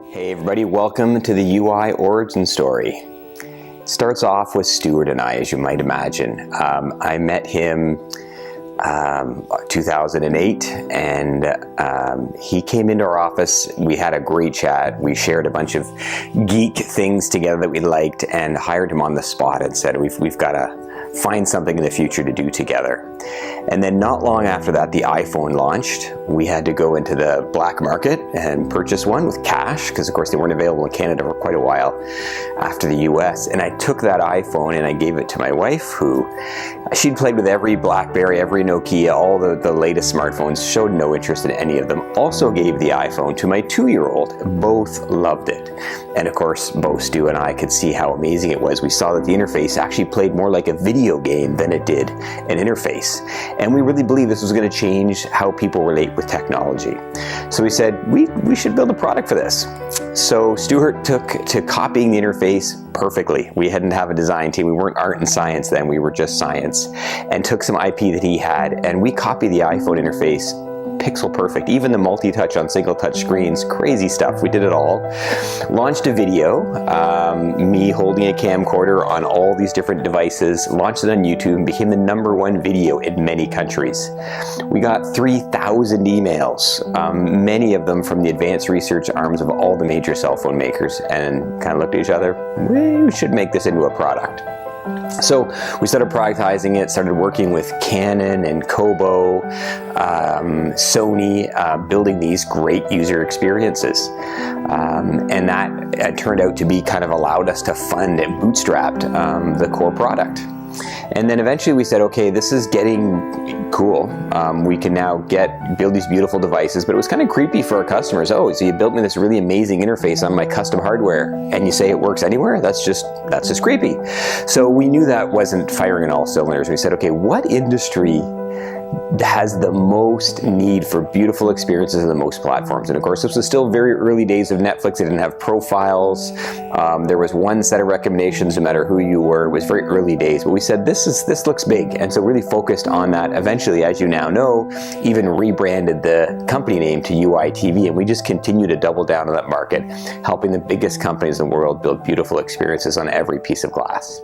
Hey everybody, welcome to the You.i origin story. It starts off with Stuart and I, as you might imagine. I met him 2008, and he came into our office. We had a great chat. We shared a bunch of geek things together that we liked, and hired him on the spot and said, we've got to find something in the future to do together. And then not long after that, the iPhone launched. We had to go into the black market and purchase one with cash, because of course they weren't available in Canada for quite a while after the US. And I took that iPhone and I gave it to my wife, who she'd played with every BlackBerry, every Nokia, all the latest smartphones, showed no interest in any of them. Also gave the iPhone to my 2-year-old. Both loved it. And of course, both Stu and I could see how amazing it was. We saw that the interface actually played more like a video game than it did an interface. And we really believed this was going to change how people relate with technology. So we said, we should build a product for this. So Stuart took to copying the interface perfectly. We hadn't have a design team. We weren't art and science then. We were just science. And took some IP that he had, and we copied the iPhone interface pixel perfect. Even the multi-touch on single touch screens, crazy stuff. We did it all. Launched a video, me holding a camcorder on all these different devices, launched it on YouTube, and became the #1 video in many countries. We got 3,000 emails, many of them from the advanced research arms of all the major cell phone makers, and kind of looked at each other, we should make this into a product. So we started productizing it, started working with Canon and Kobo, Sony, building these great user experiences. And that turned out to be kind of allowed us to fund and bootstrapped the core product. And then eventually we said, okay, this is getting cool. We can now build these beautiful devices, but it was kind of creepy for our customers. Oh, so you built me this really amazing interface on my custom hardware, and you say it works anywhere? That's just creepy. So we knew that wasn't firing on all cylinders. We said, okay, what industry has the most need for beautiful experiences on the most platforms? And of course, this was still very early days of Netflix. It didn't have profiles. There was one set of recommendations no matter who you were. It was very early days, but we said this looks big, and so really focused on that. Eventually, as you now know, even rebranded the company name to You.i TV, and we just continue to double down on that market, helping the biggest companies in the world build beautiful experiences on every piece of glass.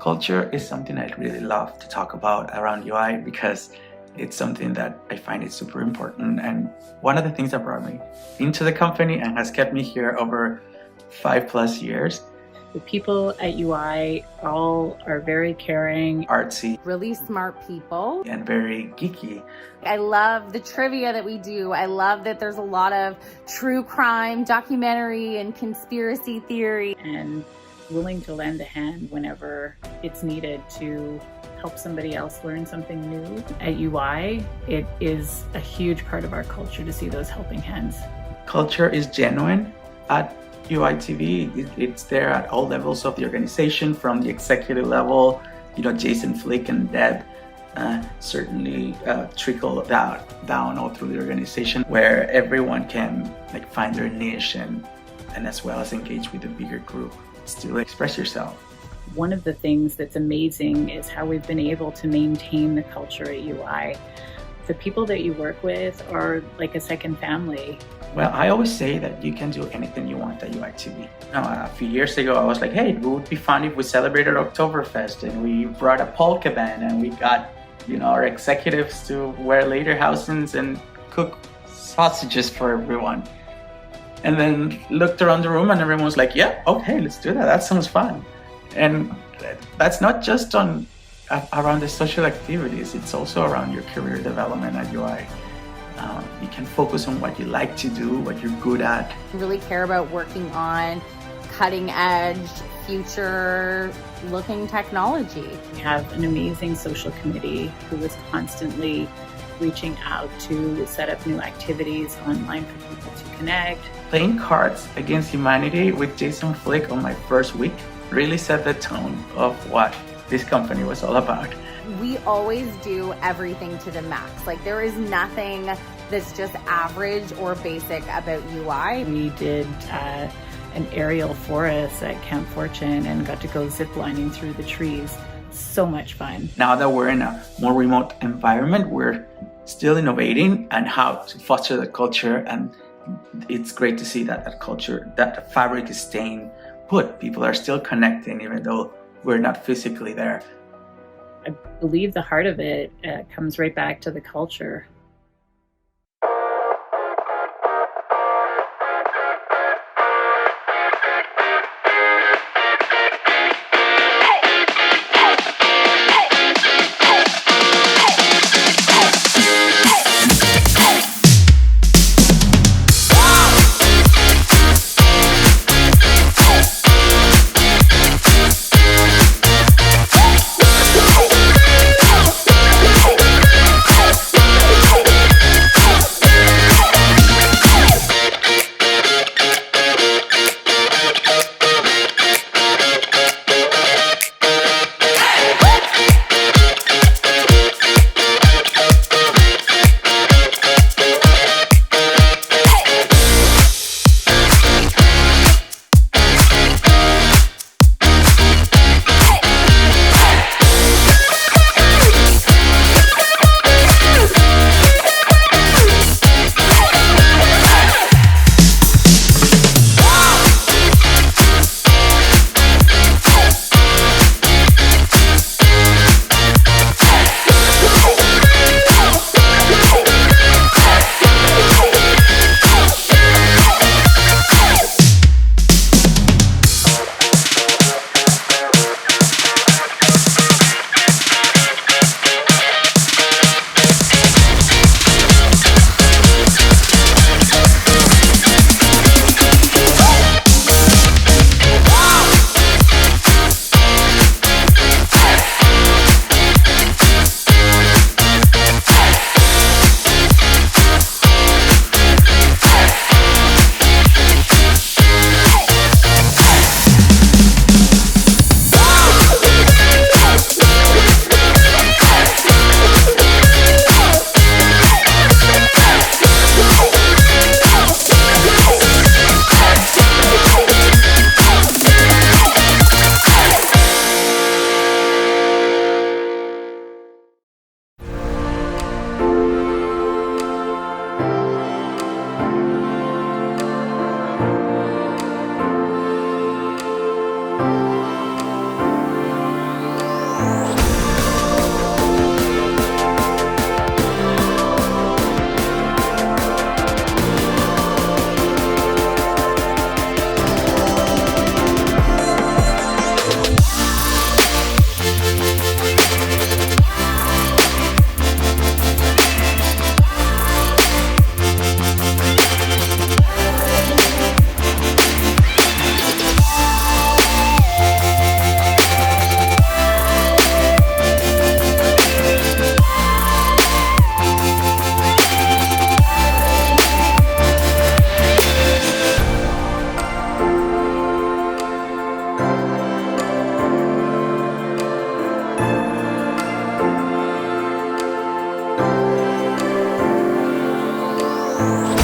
Culture is something I really love to talk about around UI because it's something that I find is super important, and one of the things that brought me into the company and has kept me here over 5+ years. The people at UI all are very caring, Artsy, really smart people, and very geeky. I love the trivia that we do. I love that there's a lot of true crime, documentary, and conspiracy theory. and willing to lend a hand whenever it's needed to help somebody else learn something new. At UI, it is a huge part of our culture to see those helping hands. Culture is genuine at UI TV. It's there at all levels of the organization, from the executive level. Jason Flick and Deb certainly trickle down all through the organization, where everyone can find their niche and as well as engage with the bigger group. Still express yourself. One of the things that's amazing is how we've been able to maintain the culture at UI. The people that you work with are like a second family. Well, I always say that you can do anything you want at UI TV. A few years ago, I was like, hey, it would be fun if we celebrated Oktoberfest and we brought a polka band and we got, our executives to wear lederhosens and cook sausages for everyone. And then looked around the room and everyone was like, yeah, okay, let's do that. That sounds fun. And that's not just around the social activities, it's also around your career development at UI. You can focus on what you like to do, what you're good at. really care about working on cutting edge, future looking technology. We have an amazing social committee who is constantly reaching out to set up new activities online for people to connect. Playing Cards Against Humanity with Jason Flick on my first week really set the tone of what this company was all about. We always do everything to the max. There is nothing that's just average or basic about UI. We did an aerial forest at Camp Fortune and got to go ziplining through the trees. So much fun. Now that we're in a more remote environment, we're still innovating and how to foster the culture, and it's great to see that that fabric is staying put. People are still connecting even though we're not physically there. I believe the heart of it comes right back to the culture. Yeah.